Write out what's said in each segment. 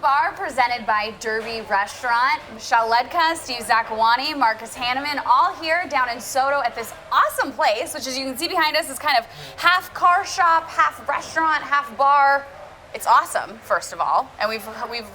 Bar, presented by Derby Restaurant. Michelle Ludtka, Steve Zakuani, Marcus Hahnemann, all here down in Soto at this awesome place, which, as you can see behind us, is kind of half car shop, half restaurant, half bar. It's awesome, first of all, and we've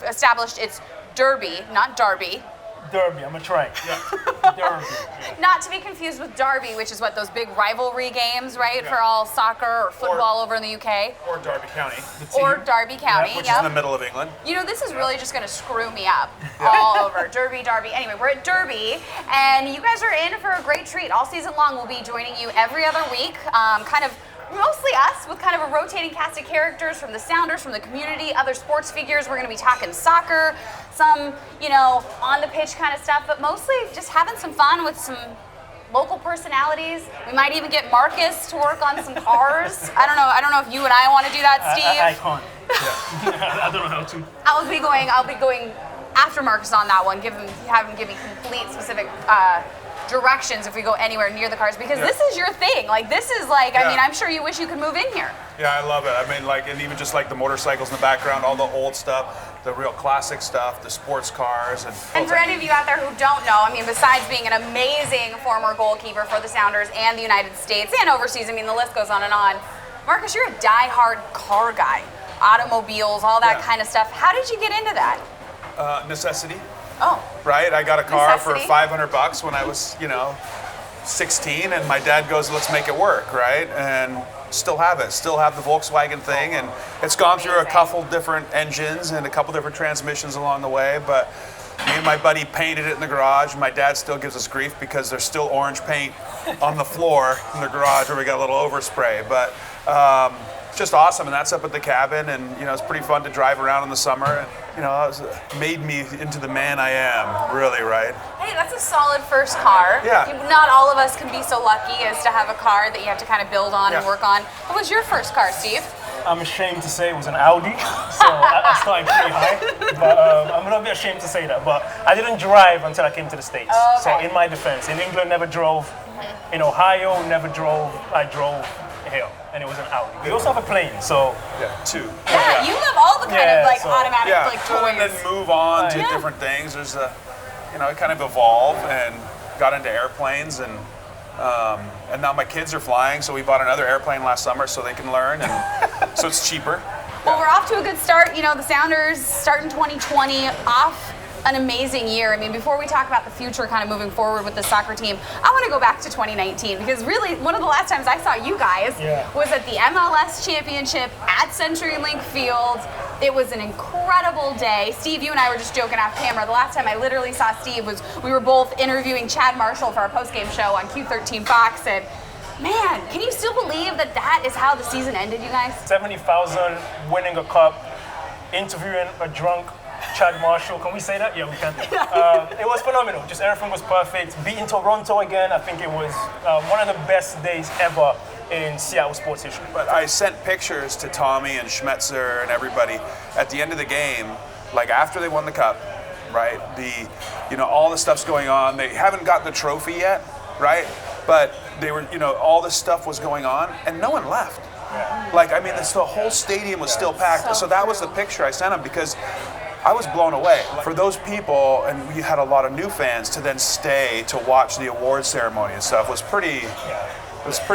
established it's Derby, not Darby. Derby, I'm gonna try. Yeah. Derby. Not to be confused with Derby, which is what, those big rivalry games, right? Yeah. For all soccer or football over in the UK. Or Derby County. Or Derby County, which is in the middle of England. You know, this is really just gonna screw me up all over. Derby. Anyway, we're at Derby, and you guys are in for a great treat. All season long, we'll be joining you every other week, kind of mostly us, with kind of a rotating cast of characters from the Sounders, from the community, other sports figures. We're going to be talking soccer, some, on the pitch kind of stuff, but mostly just having some fun with some local personalities. We might even get Marcus to work on some cars. I don't know if you and I want to do that, Steve. I can't. Yeah. I don't know how to. I'll be going after Marcus on that one. Have him give me complete specific directions if we go anywhere near the cars, because this is your thing. I mean, I'm sure you wish you could move in here. Yeah, I love it. I mean, and even just the motorcycles in the background, all the old stuff, the real classic stuff, the sports cars. And for any of you out there who don't know, I mean, besides being an amazing former goalkeeper for the Sounders and the United States and overseas, I mean, the list goes on and on. Marcus, you're a die-hard car guy. Automobiles, all that kind of stuff. How did you get into that? Necessity. Oh. Right? I got a car Necessity. for $500 when I was, 16, and my dad goes, let's make it work, right? And still have it. Still have the Volkswagen thing, and it's gone through a couple different engines and a couple different transmissions along the way, but me and my buddy painted it in the garage. My dad still gives us grief because there's still orange paint on the floor in the garage where we got a little overspray, but just awesome, and that's up at the cabin, and it's pretty fun to drive around in the summer, and it made me into the man I am, really, right? Hey, that's a solid first car. Yeah. Not all of us can be so lucky as to have a car that you have to kind of build on and work on. What was your first car, Steve? I'm ashamed to say it was an Audi, so I started pretty high, but I'm gonna be ashamed to say that, but I didn't drive until I came to the States. Oh, okay. So in my defense, in England never drove, in Ohio never drove, I drove here, and it was an Audi. We also have a plane, so. Yeah, two. Yeah, you love all the kind of automatic toys. And then move on to different things. There's it kind of evolved and got into airplanes, and now my kids are flying, so we bought another airplane last summer so they can learn, and so it's cheaper. Well, we're off to a good start. The Sounders starting 2020 off an amazing year. I mean, before we talk about the future kind of moving forward with the soccer team, I want to go back to 2019, because really one of the last times I saw you guys was at the MLS Championship at CenturyLink Field. It was an incredible day. Steve, you and I were just joking off camera. The last time I literally saw Steve was we were both interviewing Chad Marshall for our post-game show on Q13 Fox, and man, can you still believe that is how the season ended, you guys? 70,000, winning a cup, interviewing a drunk Chad Marshall. Can we say that? Yeah, we can. It was phenomenal. Just everything was perfect. Beating Toronto again, I think it was one of the best days ever in Seattle sports history. But I sent pictures to Tommy and Schmetzer and everybody at the end of the game, after they won the cup, right? All the stuff's going on. They haven't gotten the trophy yet, right? But they were, all this stuff was going on, and no one left. Yeah. The whole stadium was still packed. So that was the picture I sent them, because I was blown away. For those people, and we had a lot of new fans, to then stay to watch the award ceremony and stuff was pretty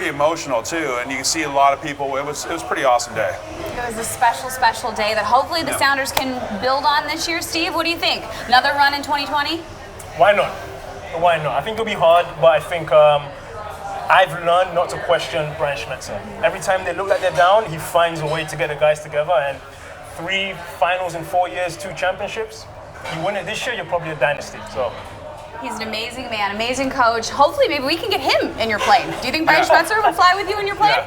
emotional too. And you can see a lot of people. It was a pretty awesome day. It was a special, special day that hopefully the Sounders can build on this year. Steve, what do you think? Another run in 2020? Why not? I think it'll be hard, but I think I've learned not to question Brian Schmetzer. Every time they look like they're down, he finds a way to get the guys together, and 3 finals in 4 years, 2 championships. You win it this year, you're probably a dynasty. So he's an amazing man, amazing coach. Hopefully, maybe we can get him in your plane. Do you think Brian Schmetzer will fly with you in your plane?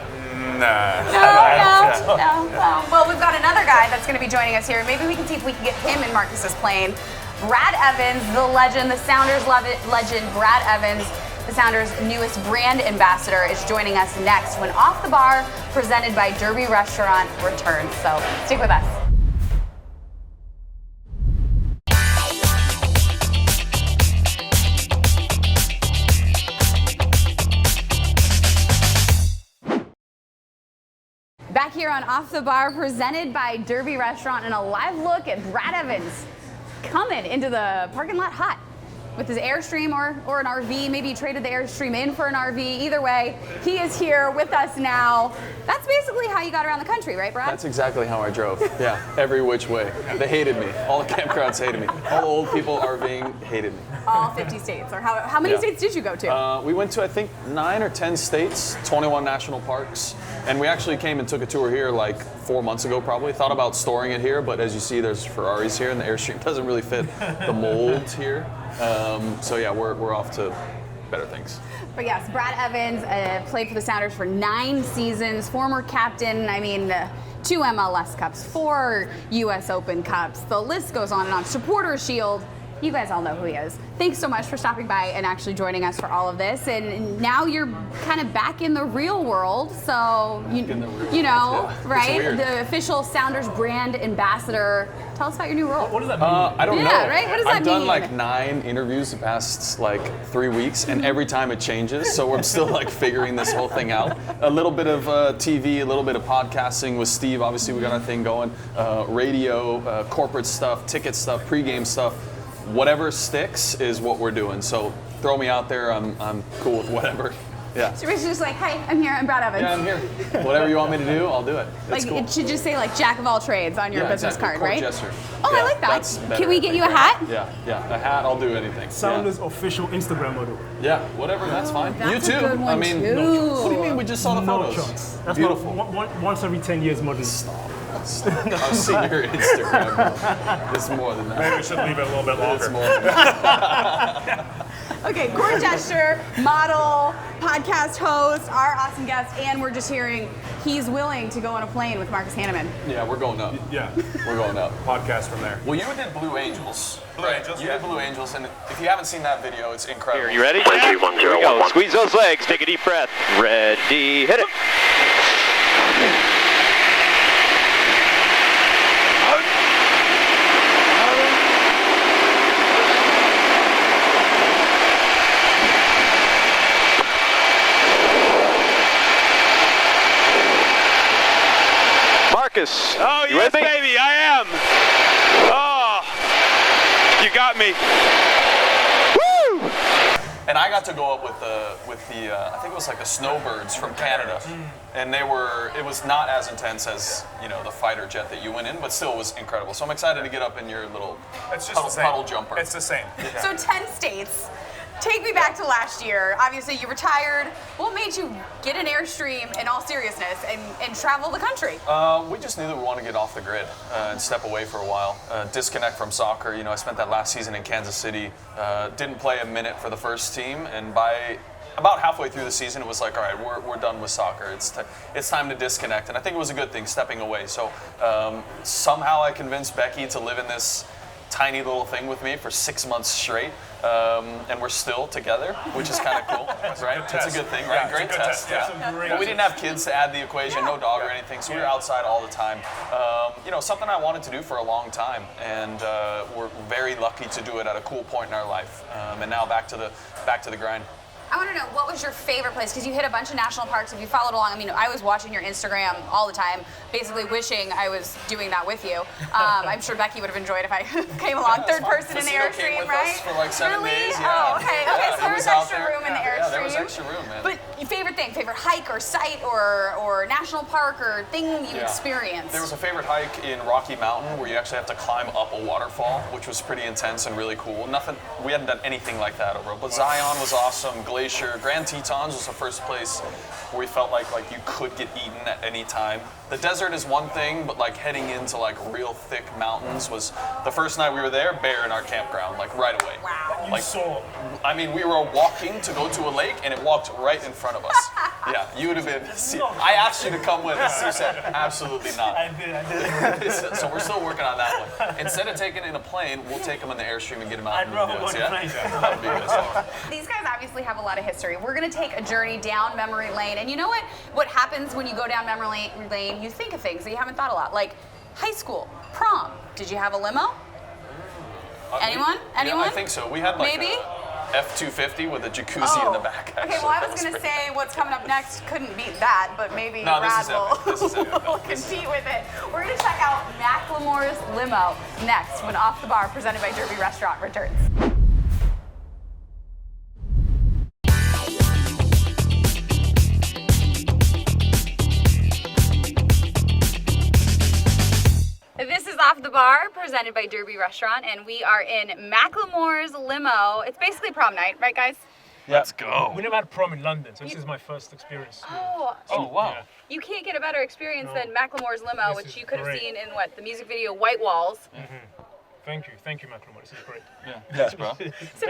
Nah. No. Well, we've got another guy that's going to be joining us here. Maybe we can see if we can get him in Marcus's plane. Brad Evans, the legend, the Sounders legend, Brad Evans, the Sounders' newest brand ambassador, is joining us next when Off the Bar, presented by Derby Restaurant, returns. So stick with us. Back here on Off the Bar, presented by Derby Restaurant, and a live look at Brad Evans coming into the parking lot hot with his Airstream or an RV. Maybe he traded the Airstream in for an RV. Either way, he is here with us now. That's basically how you got around the country, right, Brad? That's exactly how I drove. Yeah, every which way. They hated me. All the campgrounds hated me. All the old people RVing hated me. All 50 states, or how many states did you go to? We went to, I think, 9 or 10 states, 21 national parks, and we actually came and took a tour here like 4 months ago probably. Thought about storing it here, but as you see, there's Ferraris here, and the Airstream doesn't really fit the mold here. So yeah, we're off to better things. But yes, Brad Evans played for the Sounders for 9 seasons, former captain, 2 MLS Cups, 4 US Open Cups, the list goes on and on. Supporter Shield, you guys all know who he is. Thanks so much for stopping by and actually joining us for all of this. And now you're kind of back in the real world, so right? The official Sounders brand ambassador. Tell us about your new role. What does that mean? I don't know. Right? What does that I've done mean? like 9 interviews the past like 3 weeks, and every time it changes. So I'm still like figuring this whole thing out. A little bit of TV, a little bit of podcasting with Steve. Obviously, we got our thing going. Radio, corporate stuff, ticket stuff, pregame stuff. Whatever sticks is what we're doing. So throw me out there. I'm cool with whatever. Yeah. So it's just like, hey, I'm here. I'm Brad Evans. Yeah, I'm here. Whatever you want me to do, I'll do it. That's like cool. it should just say like Jack of all trades on your business exactly. card, right? Gesture. Oh, Yeah, I like that. that's better, Can we get you a hat? Yeah, a hat. I'll do anything. Sounders official Instagram model. Yeah, whatever. That's fine. That's you a too. good one, too. too. What do you mean? We just saw the No photos. chance. That's Beautiful. Once every 10 years model. I've seen your Instagram. It's more than that. Maybe we should leave it a little bit It's longer. more than that. Okay, court gesture, model, podcast host, our awesome guest, and we're just hearing he's willing to go on a plane with Marcus Hahnemann. Yeah, we're going up. Yeah, We're going up. podcast from there. Well, you did Blue Angels. Blue Angels, You yeah. did Blue Angels, and if you haven't seen that video, it's incredible. Here, you ready? Here we go. Squeeze those legs. Take a deep breath. Ready, hit it. Marcus. Oh, you yes, with me? baby, I am. Oh, you got me. Woo! And I got to go up with the I think it was like the Snowbirds from Canada, and it was not as intense as the fighter jet that you went in, but still was incredible. So I'm excited to get up in your little It's just the same. puddle jumper. It's the same. So 10 states. Take me back to last year. Obviously, you retired. What made you get an Airstream in all seriousness and travel the country? We just knew that we wanted to get off the grid and step away for a while, disconnect from soccer. I spent that last season in Kansas City, didn't play a minute for the first team, and by about halfway through the season, it was like, all right, we're done with soccer. It's time to disconnect, and I think it was a good thing, stepping away. So somehow I convinced Becky to live in this tiny little thing with me for 6 months straight, and we're still together, which is kind of cool, right? It's a good thing, right? Yeah, Great it's a good test. test. Yeah. Great But we test. didn't have kids to add the equation, no dog or anything, so we were outside all the time. Something I wanted to do for a long time, and we're very lucky to do it at a cool point in our life. And now back to the grind. I want to know, what was your favorite place? Because you hit a bunch of national parks. If you followed along, I was watching your Instagram all the time, basically wishing I was doing that with you. I'm sure Becky would have enjoyed if I came along third person in the Casino came Airstream, with right? us for like 7 really? days. Oh, Yeah. okay. Yeah, Okay, so he there was was out extra there. room in the Airstream. Yeah, there was extra room, man. But your favorite thing, favorite hike or site or national park or thing you experienced? There was a favorite hike in Rocky Mountain where you actually have to climb up a waterfall, which was pretty intense and really cool. We hadn't done anything like that over. But Zion was awesome. Glacier, Grand Tetons was the first place where we felt like you could get eaten at any time. The desert is one thing, but like heading into like real thick mountains was the first night we were there. Bear in our campground, like right away. Wow. You saw. We were walking to go to a lake, and it walked right in front of us. Yeah, you would have been. I asked you to come with us. You said absolutely not. I did. So we're still working on that one. Instead of taking it in a plane, we'll take them in the Airstream and get them out in I'd the rather woods. go on a plane. That'd be good. These guys obviously have a lot of history. We're going to take a journey down memory lane. And you know what happens when you go down memory lane? You think of things that you haven't thought a lot. Like high school, prom. Did you have a limo? Anyone? Yeah, I think so. We had like Maybe? F-250 with a jacuzzi in the back. Okay, well, I was going to say what's coming up next couldn't beat that, but maybe No, Brad this is epic. will compete with it. We're going to check out Macklemore's Limo next when Off the Bar, presented by Derby Restaurant, returns. This is Off the Bar, presented by Derby Restaurant, and we are in Macklemore's Limo. It's basically prom night, right, guys? Let's go. We never had prom in London, so this is my first experience. Oh, Wow. Yeah. you can't get a better experience than Macklemore's Limo, This which is you could have great. seen in the music video White Walls. Thank you, Macklemore. This is great. Yeah. Thanks, bro. So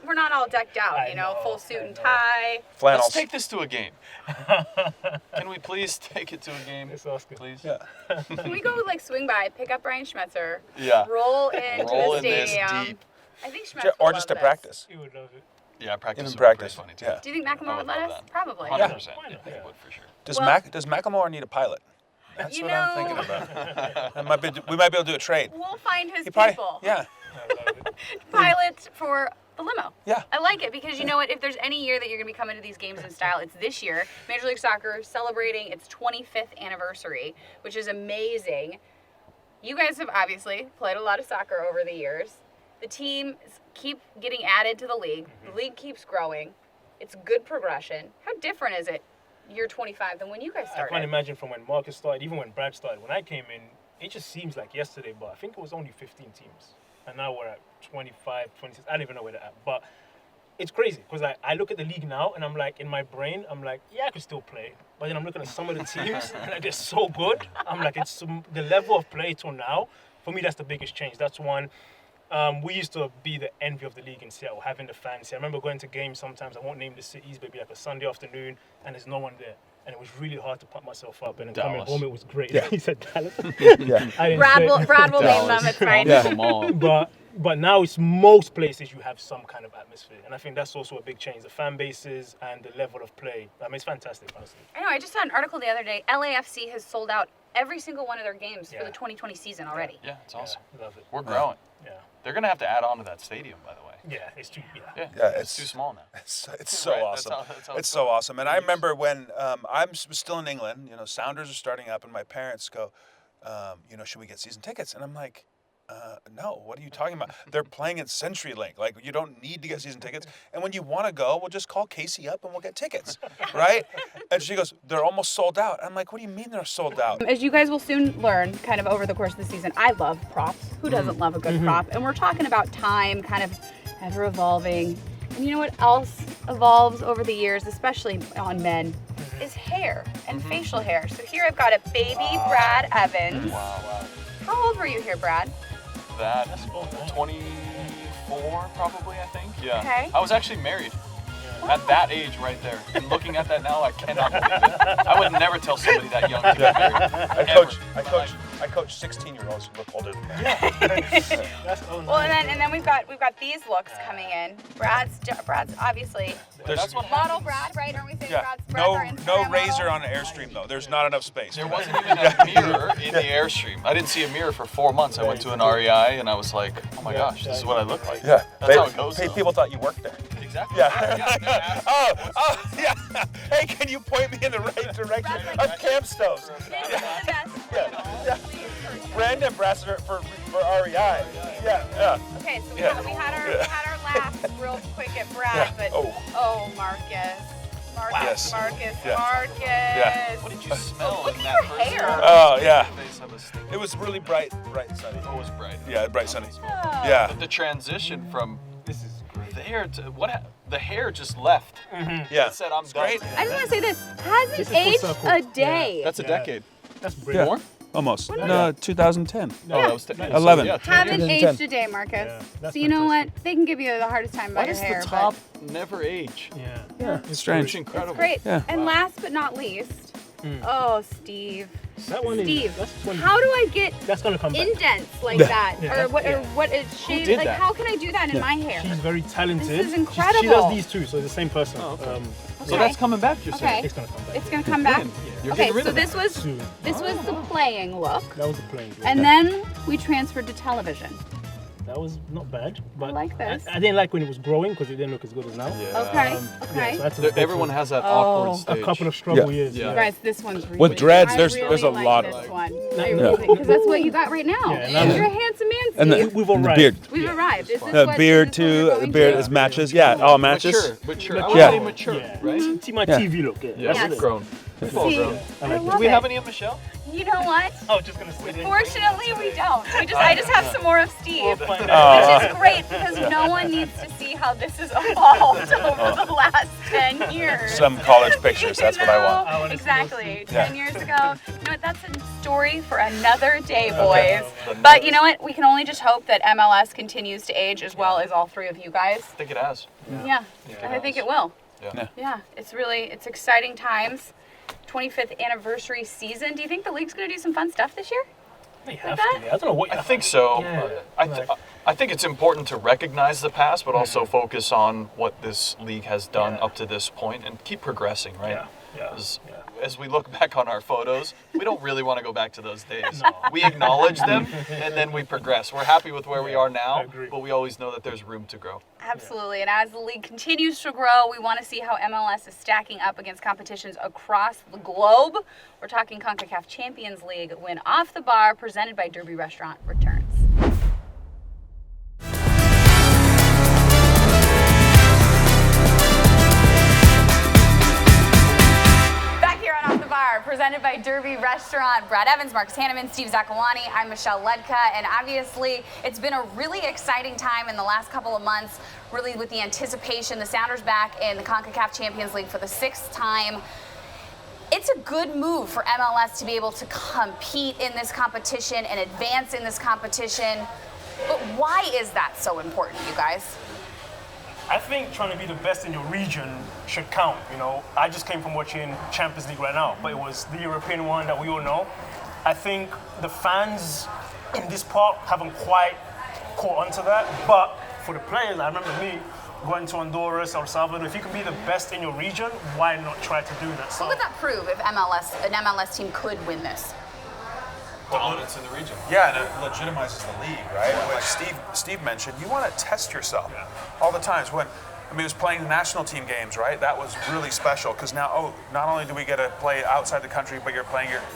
we're not all decked out, I know, full suit and tie. Flannels. Let's take this to a game. Can we please take it to a game? It's Oscar. Please. Yeah. Can we go swing by, pick up Brian Schmetzer, Yeah. roll into Roll the in this stadium? deep. I think Schmetzer Or would just love to this. practice. You would love it. Yeah, practice Even would practice. be pretty funny too. Yeah. Do you think Macklemore would let us? love that. Probably. 100%. Why not? I think Yeah. it would for sure. Does Well- does Macklemore need a pilot? That's You what I'm know- thinking about. We might be able to do a trade. We'll find his He probably, people. yeah. I love it. Pilot for the limo. Yeah. I like it because you know what? If there's any year that you're going to be coming to these games in style, it's this year. Major League Soccer celebrating its 25th anniversary, which is amazing. You guys have obviously played a lot of soccer over the years. The teams keep getting added to the league. The league keeps growing. It's good progression. How different is it, year 25, than when you guys I started? can't imagine from when Marcus started, even when Brad started. When I came in, it just seems like yesterday, but I think it was only 15 teams. And now we're at 25, 26. I don't even know where they're at. But it's crazy because I look at the league now and I'm like, in my brain, I'm like, yeah, I could still play. But then I'm looking at some of the teams and like, they're so good. I'm like, it's the level of play till now. For me, that's the biggest change. That's one. We used to be the envy of the league in Seattle, having the fans here. I remember going to games sometimes, I won't name the cities, but it'd be like a Sunday afternoon and there's no one there. And it was really hard to pump myself up. And then coming Dallas. home, it was great. Yeah. He said Dallas. Yeah. I didn't Brad say will, it. Brad will name Dallas. them. It's fine. Yeah. Come on. But now it's most places you have some kind of atmosphere. And I think that's also a big change. The fan bases and the level of play. I mean, it's fantastic, honestly. I know. I just saw an article the other day. LAFC has sold out every single one of their games for Yeah. the 2020 season already. Yeah, it's awesome. Yeah, love it. We're growing. Yeah. They're going to have to add on to that stadium, by the way. Yeah, it's too, Yeah, Yeah, it's too small now. It's so Right, that's awesome. how It's it's so going. awesome. And I remember when I was still in England, Sounders are starting up, and my parents go, should we get season tickets? And I'm like, no, what are you talking about? They're playing at CenturyLink. Like, you don't need to get season tickets. And when you want to go, we'll just call Casey up and we'll get tickets, right? And she goes, they're almost sold out. I'm like, what do you mean they're sold out? As you guys will soon learn, kind of over the course of the season, I love props. Who doesn't love a good prop? And we're talking about time, kind of ever evolving. And you know what else evolves over the years, especially on men, is hair and facial hair. So here I've got a baby Brad Evans. Wow. How old were you here, Brad? That 24 probably, I think. Yeah. Okay. I was actually married at that age right there. And looking at that now, I cannot believe it. I would never tell somebody that young to get married. I coach 16-year-olds who look older than me. That's Well, and then we've got these looks coming in. Brad's obviously That's what model Brad, right? Aren't we saying Yeah. Brad's our Instagram No model? razor on an Airstream though. There's not enough space. There wasn't even a mirror in the Airstream. I didn't see a mirror for 4 months. I went to an REI and I was like, oh my gosh, this is what I look like. Yeah. That's how it goes. though. People thought you worked there. Exactly. Yeah. Oh, yeah. Hey, can you point me in the right direction of camp stoves? This is the best. Yeah. Brand ambassador for REI. Yeah. Okay, so we Yeah. had our laughs real quick at Brad, but Oh. Marcus. Yes. Yeah. Marcus. What did you smell Look in at that your first hair. one? Oh, yeah. Face of a stick. It was really bright and sunny. It was bright. Yeah, bright sunny. Oh. Yeah. But the transition from This is great. there to the hair just left. Yeah. It said I'm done. great. I just want to say this hasn't This is full aged circle. a day. That's a Yeah. decade. That's brilliant. More? Almost. No, 2010. Oh, that was 11. Yeah, Haven't 10. aged a day, Marcus. Yeah, that's So you know what? They can give you the hardest time Why about your does hair. the but top never age? Yeah. It's strange. It's incredible. It's great. Yeah. And last but not least, oh, Steve. That one Steve, is, that's 20. how do I get That's gonna come back. indents like that? Yeah. Or what is shaved? did Like, that? how can I do that in my hair? She's very talented. This is She incredible. does these two, so it's the same person. So that's coming back, you're Okay. saying? It's gonna come back. It's gonna come back. You're Okay, getting rid so of this that. was Soon. the playing look, That was the plane. and then we transferred to television. That was not bad. But I like this. I didn't like when it was growing because it didn't look as good as now. Okay. Yeah, so that's a Everyone has that awkward stage. a couple of struggle Yeah. years. Yeah. Guys, this one's really With dreads, I there's really a like lot this of one. Yeah. Because that's what you got right now. Yeah, And you're a handsome man, Steve. And the, We've and the arrived. beard. We've arrived. Is this The what, beard is this what we're too. The going beard to? is matches. Yeah, all matches. Mature. I Yeah. want to be mature, Yeah. right? See my Yeah. TV look. Yeah. Yeah, Yes. we've grown. We've all See, grown. I like love Do we it. have any of Michelle? You know what? I was just gonna say that. Fortunately, we don't. I just have some more of Steve, which Oh. is great because no one needs to see how this has evolved over the last 10 years. Some college pictures. That's what I want. I wanna see Exactly. Yeah. 10 years ago. You know what? That's a story for another day, boys. But you know what? We can only just hope that MLS continues to age as well as all three of you guys. I think it has. Yeah. I think it will. Yeah. Yeah. It's exciting times. 25th anniversary season. Do you think the league's going to do some fun stuff this year? They have that? to. I don't know what. I think so. Yeah. I think it's important to recognize the past, but also focus on what this league has done up to this point and keep progressing, right? Yeah. As we look back on our photos, we don't really want to go back to those days. We acknowledge them and then we progress. We're happy with where we are now, agree. but we always know that there's room to grow. Absolutely. And as the league continues to grow, we want to see how MLS is stacking up against competitions across the globe. We're talking CONCACAF Champions League when Off the Bar, presented by Derby Restaurant, returns. Back here on Off the Bar, presented by Derby Restaurant. Brad Evans, Marcus Hahnemann, Steve Zakuani. I'm Michelle Ludtka, and obviously it's been a really exciting time in the last couple of months, really with the anticipation. The Sounders back in the CONCACAF Champions League for the 6th time. It's a good move for MLS to be able to compete in this competition and advance in this competition. But why is that so important, you guys? I think trying to be the best in your region should count. You know, I just came from watching Champions League right now, but it was the European one that we all know. I think the fans in this part haven't quite caught onto that, but for the players, I remember me going to Honduras, El Salvador. If you can be the best in your region, why not try to do that? So What would that prove if an MLS team could win this? Dominance in the region. Yeah, and it legitimizes the league, right? Like Steve mentioned, you want to test yourself all the times. When I mean, it was playing the national team games, right? That was really special because now, not only do we get to play outside the country, but you're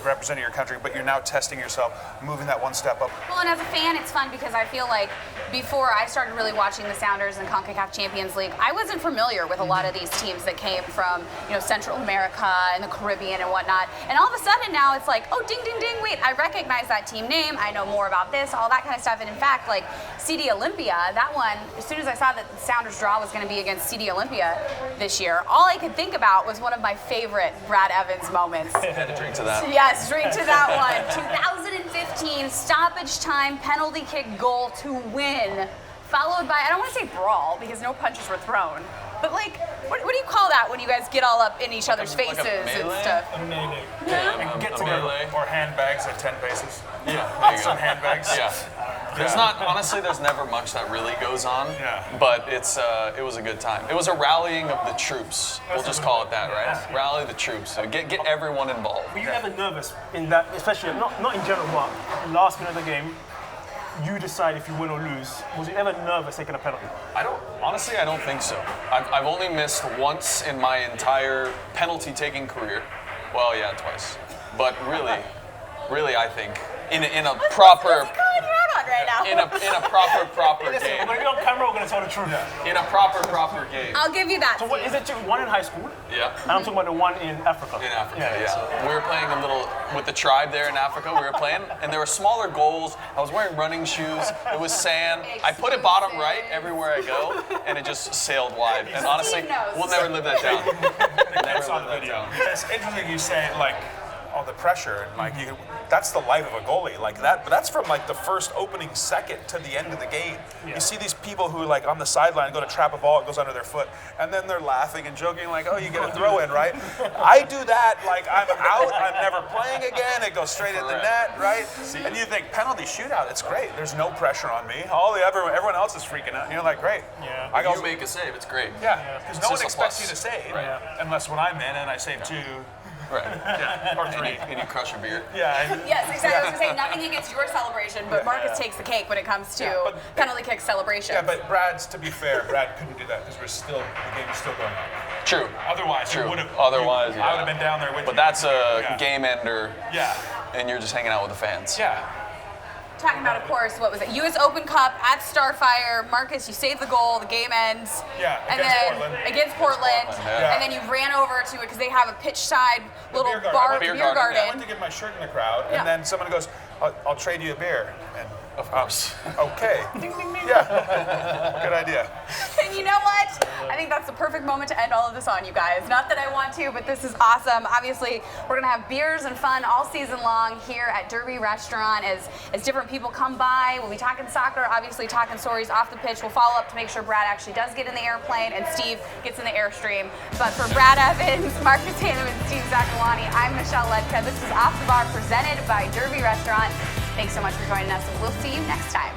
representing your country, but you're now testing yourself, moving that one step up. Well, and as a fan, it's fun because I feel like before I started really watching the Sounders and CONCACAF Champions League, I wasn't familiar with a lot of these teams that came from, Central America and the Caribbean and whatnot. And all of a sudden now it's like, oh, ding, ding, ding, wait, I recognize that team name. I know more about this, all that kind of stuff. And in fact, like CD Olympia, that one, as soon as I saw that the Sounders draw was going to be against CD Olympia this year, all I could think about was one of my favorite Brad Evans moments. Had to drink to that. Yes, drink to that one. 2015 stoppage time penalty kick goal to win, followed by, I don't want to say brawl because no punches were thrown, but like, what do you call that when you guys get all up in each other's Like a faces and melee? stuff? and get together. Melee. Or handbags at 10 paces. Yeah, there you go. Some handbags. Yeah. There's never much that really goes on, but it was a good time. It was a rallying of the troops. We'll just call it that, right? Rally the troops. So get everyone involved. Were you ever nervous in that, especially not in general, but last minute of the game, you decide if you win or lose? Was you ever nervous taking a penalty? I don't think so. I've only missed once in my entire penalty taking career. Well, yeah, twice. But really, I think in a proper. What's he calling you out on right now? In a proper Listen, game. we're gonna be on camera, we're gonna tell the truth. In a proper game. I'll give you that. So what is it? One in high school, Yeah. and I'm talking about the one in Africa. In Africa, yeah. So- We were playing a little with the tribe there in Africa. We were playing, and there were smaller goals. I was wearing running shoes. It was sand. I put it bottom right everywhere I go, and it just sailed wide. And honestly, knows. we'll never live that down. That's on video. It's interesting you say like all the pressure and like that's the life of a goalie like that, but that's from like the first opening second to the end of the game. You see these people who like on the sideline go to trap a ball, it goes under their foot, and then they're laughing and joking like, oh, you get a throw in, right? I do that like I'm out, I'm never playing again, it goes straight in the net, right? And you think penalty shootout, it's great. There's no pressure on me. Everyone else is freaking out, and you're like, great. Yeah. I go, You make a save, it's great. yeah, because no one It's just a expects plus. you to save, Right. unless when I'm in and I save two. Right. Yeah. Or 3. And you crush a beer. Yeah. Yes, exactly. I was going to say nothing against your celebration, but Marcus takes the cake when it comes to penalty kick celebration. Yeah, but to be fair, Brad couldn't do that because the game is still going on. True. Otherwise, True. you would have. Otherwise, I would have been down there with you. But that's a game ender. Yeah. And you're just hanging out with the fans. Yeah. Talking about, of course, what was it? U.S. Open Cup at Starfire. Marcus, you saved the goal. The game ends. Yeah, and against then Portland. Against Portland. yeah. And then you ran over to it because they have a pitch side little beer garden. bar Beer beer garden. I went to get my shirt in the crowd, Yeah. and then someone goes, I'll trade you a beer. And, Of course. Okay. Ding, ding, ding. Yeah. Good idea. And you know what? I think that's the perfect moment to end all of this on, you guys. Not that I want to, but this is awesome. Obviously, we're going to have beers and fun all season long here at Derby Restaurant as different people come by. We'll be talking soccer, obviously talking stories off the pitch. We'll follow up to make sure Brad actually does get in the airplane and Steve gets in the Airstream. But for Brad Evans, Marcus Hahnemann, Steve Zakuani, I'm Michelle Ludtka. This is Off the Bar presented by Derby Restaurant. Thanks so much for joining us, and we'll see you next time.